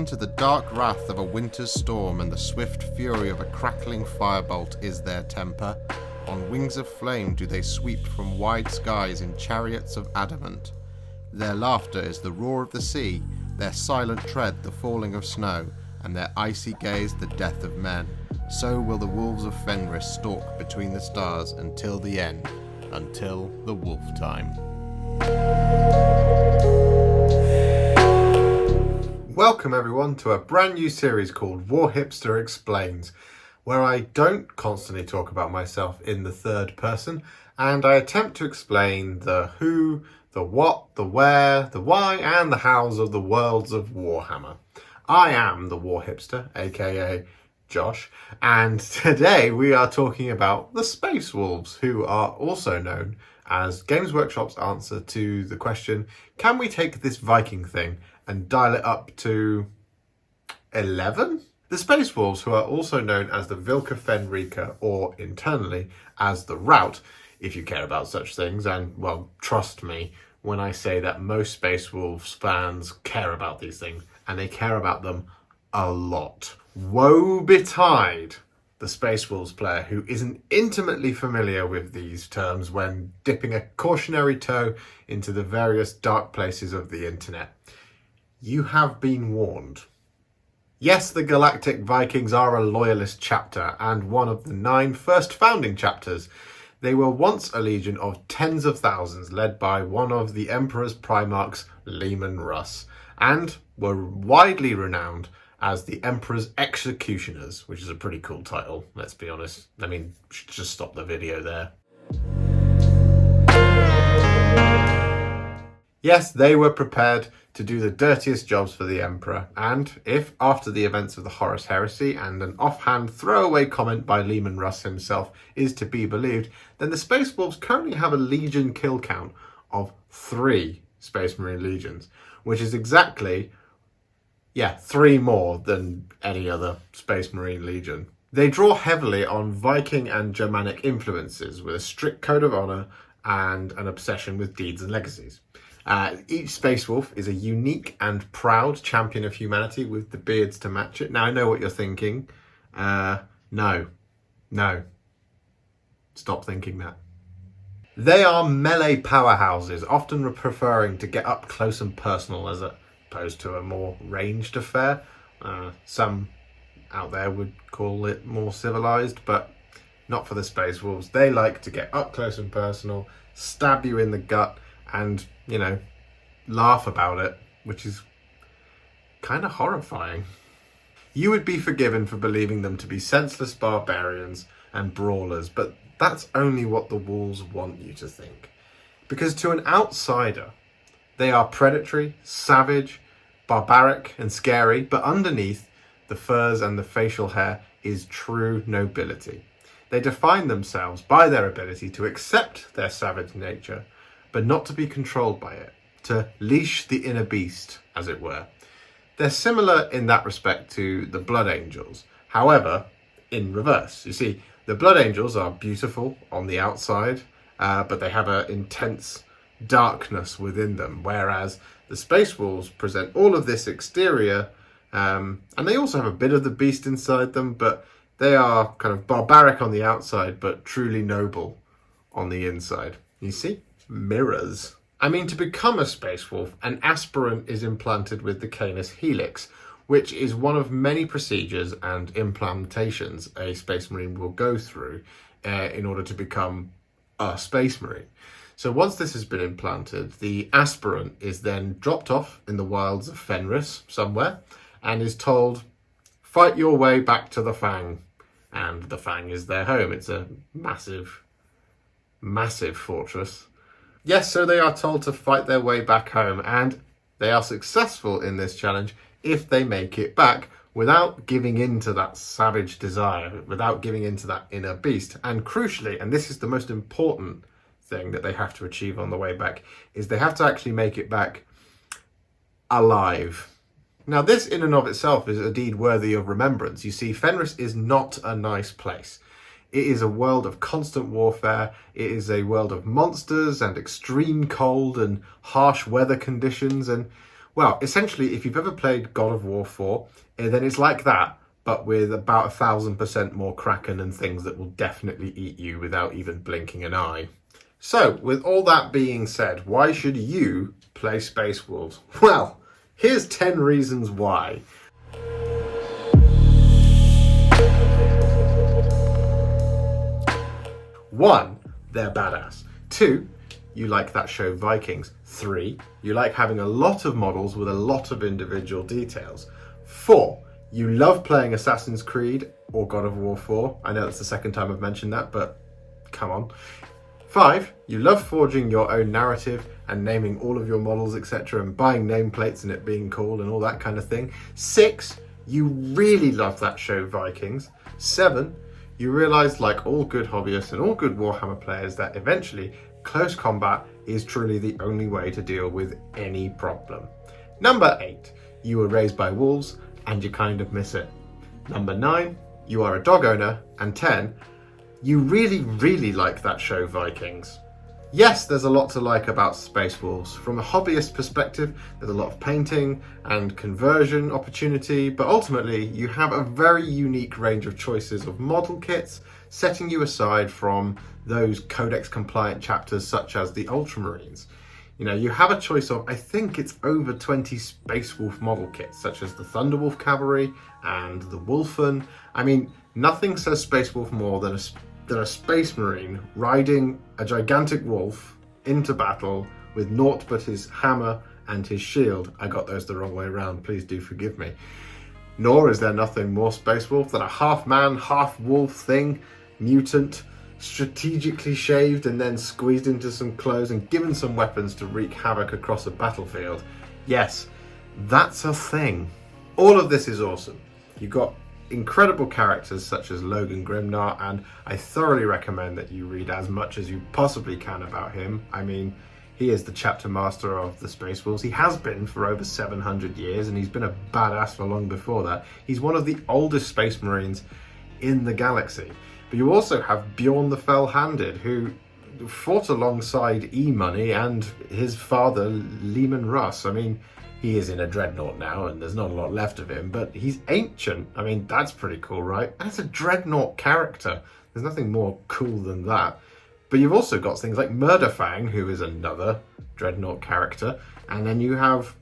Akin to the dark wrath of a winter's storm and the swift fury of a crackling firebolt is their temper. On wings of flame do they sweep from wide skies in chariots of adamant. Their laughter is the roar of the sea, their silent tread the falling of snow, and their icy gaze the death of men. So will the wolves of Fenris stalk between the stars until the end, until the wolf time. Welcome everyone to a brand new series called Warhipster Explains, where I don't constantly talk about myself in the third person, and I attempt to explain the who, the what, the where, the why, and the hows of the worlds of Warhammer. I am the Warhipster, aka Josh, and today we are talking about the Space Wolves, who are also known as Games Workshop's answer to the question, can we take this Viking thing and dial it up to 11? The Space Wolves, who are also known as the Vlka Fenryka, or internally as the Rout, if you care about such things, and well, trust me when I say that most Space Wolves fans care about these things, and they care about them a lot. Woe betide the Space Wolves player who isn't intimately familiar with these terms when dipping a cautionary toe into the various dark places of the internet. You have been warned. Yes, the Galactic Vikings are a loyalist chapter and one of the 9 first founding chapters. They were once a legion of tens of thousands led by one of the Emperor's Primarchs, Leman Russ, and were widely renowned as the Emperor's Executioners, which is a pretty cool title, let's be honest. I mean, just stop the video there. Yes, they were prepared to do the dirtiest jobs for the Emperor, and if, after the events of the Horus Heresy and an offhand throwaway comment by Leman Russ himself is to be believed, then the Space Wolves currently have a Legion kill count of 3 Space Marine Legions, which is exactly 3 more than any other Space Marine Legion. They draw heavily on Viking and Germanic influences with a strict code of honor and an obsession with deeds and legacies. Each Space Wolf is a unique and proud champion of humanity with the beards to match it. Now, I know what you're thinking. No. Stop thinking that. They are melee powerhouses, often preferring to get up close and personal as opposed to a more ranged affair. Some out there would call it more civilized, but not for the Space Wolves. They like to get up close and personal, stab you in the gut, and, laugh about it, which is kind of horrifying. You would be forgiven for believing them to be senseless barbarians and brawlers, but that's only what the wolves want you to think. Because to an outsider, they are predatory, savage, barbaric, and scary, but underneath the furs and the facial hair is true nobility. They define themselves by their ability to accept their savage nature, but not to be controlled by it, to leash the inner beast, as it were. They're similar in that respect to the Blood Angels, however, in reverse. You see, the Blood Angels are beautiful on the outside, but they have an intense darkness within them, whereas the Space Wolves present all of this exterior, and they also have a bit of the beast inside them, but they are kind of barbaric on the outside, but truly noble on the inside. You see? Mirrors. I mean, to become a Space Wolf, an aspirant is implanted with the Canis Helix, which is one of many procedures and implantations a Space Marine will go through in order to become a Space Marine. So once this has been implanted, the aspirant is then dropped off in the wilds of Fenris somewhere and is told, fight your way back to the Fang. And the Fang is their home. It's a massive, massive fortress. Yes, so they are told to fight their way back home, and they are successful in this challenge if they make it back without giving in to that savage desire, without giving in to that inner beast. And crucially, and this is the most important thing that they have to achieve on the way back, is they have to actually make it back alive. Now, this in and of itself is a deed worthy of remembrance. You see, Fenris is not a nice place. It is a world of constant warfare. It is a world of monsters and extreme cold and harsh weather conditions. And Well, essentially, if you've ever played God of War 4, then it's like that, but with about 1,000% more Kraken and things that will definitely eat you without even blinking an eye. So, with all that being said, why should you play Space Wolves? Well, here's 10 reasons why. 1, they're badass. 2, you like that show Vikings. 3, you like having a lot of models with a lot of individual details. 4, you love playing Assassin's Creed or God of War 4. I know that's the second time I've mentioned that, but come on. 5, you love forging your own narrative and naming all of your models, etc., and buying nameplates and it being cool and all that kind of thing. 6, you really love that show Vikings. 7, you realise, like all good hobbyists and all good Warhammer players, that eventually close combat is truly the only way to deal with any problem. Number 8, you were raised by wolves and you kind of miss it. Number 9, you are a dog owner. And 10, you really like that show Vikings. Yes, there's a lot to like about Space Wolves. From a hobbyist perspective, there's a lot of painting and conversion opportunity, but ultimately you have a very unique range of choices of model kits, setting you aside from those codex compliant chapters such as the Ultramarines. You know, you have a choice of, I think it's over 20 Space Wolf model kits, such as the Thunderwolf Cavalry and the Wolfen. I mean, nothing says Space Wolf more than a Space Marine riding a gigantic wolf into battle with naught but his hammer and his shield. I got those the wrong way around, please do forgive me. Nor is there nothing more Space Wolf than a half man, half wolf thing, mutant, strategically shaved and then squeezed into some clothes and given some weapons to wreak havoc across a battlefield. Yes, that's a thing. All of this is awesome. You've got incredible characters such as Logan Grimnar, and I thoroughly recommend that you read as much as you possibly can about him. I mean, he is the chapter master of the Space Wolves. He has been for over 700 years, and he's been a badass for long before that. He's one of the oldest Space Marines in the galaxy. But you also have Bjorn the Fell-Handed, who fought alongside E-Money and his father, Leman Russ. I mean, he is in a dreadnought now, and there's not a lot left of him, but he's ancient. I mean, that's pretty cool, right? And it's a dreadnought character. There's nothing more cool than that. But you've also got things like Murderfang, who is another dreadnought character, and then you have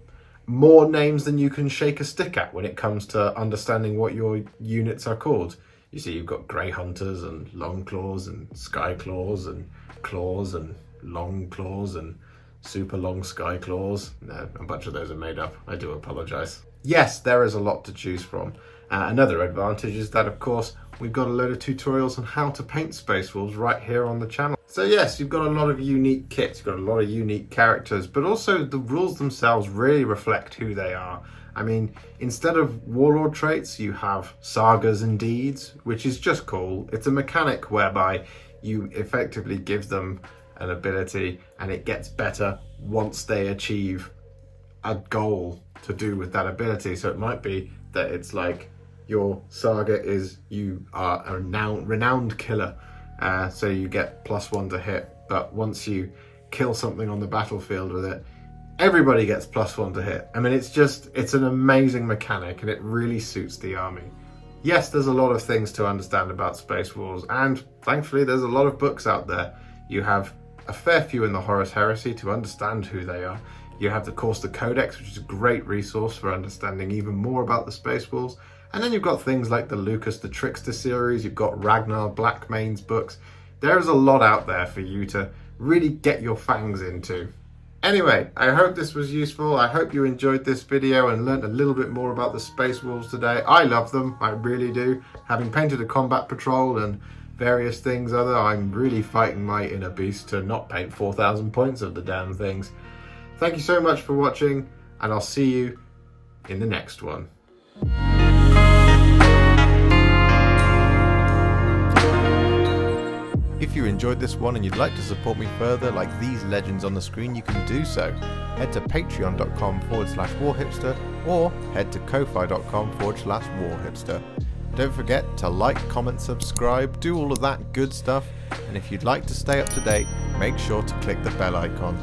more names than you can shake a stick at when it comes to understanding what your units are called. You see, you've got Grey Hunters and Long Claws and Sky Claws and Long Claws and Super Long Sky Claws. No, a bunch of those are made up. I do apologise. Yes, there is a lot to choose from. Another advantage is that, of course, we've got a load of tutorials on how to paint Space Wolves right here on the channel. So yes, you've got a lot of unique kits, you've got a lot of unique characters, but also the rules themselves really reflect who they are. I mean, instead of warlord traits, you have sagas and deeds, which is just cool. It's a mechanic whereby you effectively give them an ability and it gets better once they achieve a goal to do with that ability. So it might be that it's like your saga is you are a renowned killer, so you get +1 to hit, but once you kill something on the battlefield with it, everybody gets +1 to hit. I mean, it's an amazing mechanic and it really suits the army. Yes, there's a lot of things to understand about Space Wolves, and thankfully there's a lot of books out there. You have a fair few in the Horus Heresy to understand who they are. You have, of course, the Codex, which is a great resource for understanding even more about the Space Wolves. And then you've got things like the Lucas the Trickster series, you've got Ragnar Blackmane's books. There's a lot out there for you to really get your fangs into. Anyway, I hope this was useful. I hope you enjoyed this video and learnt a little bit more about the Space Wolves today. I love them, I really do. Having painted a combat patrol and various things other, I'm really fighting my inner beast to not paint 4,000 points of the damn things. Thank you so much for watching, and I'll see you in the next one. If you enjoyed this one and you'd like to support me further like these legends on the screen, you can do so. Head to patreon.com/Warhipster or head to ko-fi.com/Warhipster. Don't forget to like, comment, subscribe, do all of that good stuff, and if you'd like to stay up to date, make sure to click the bell icon.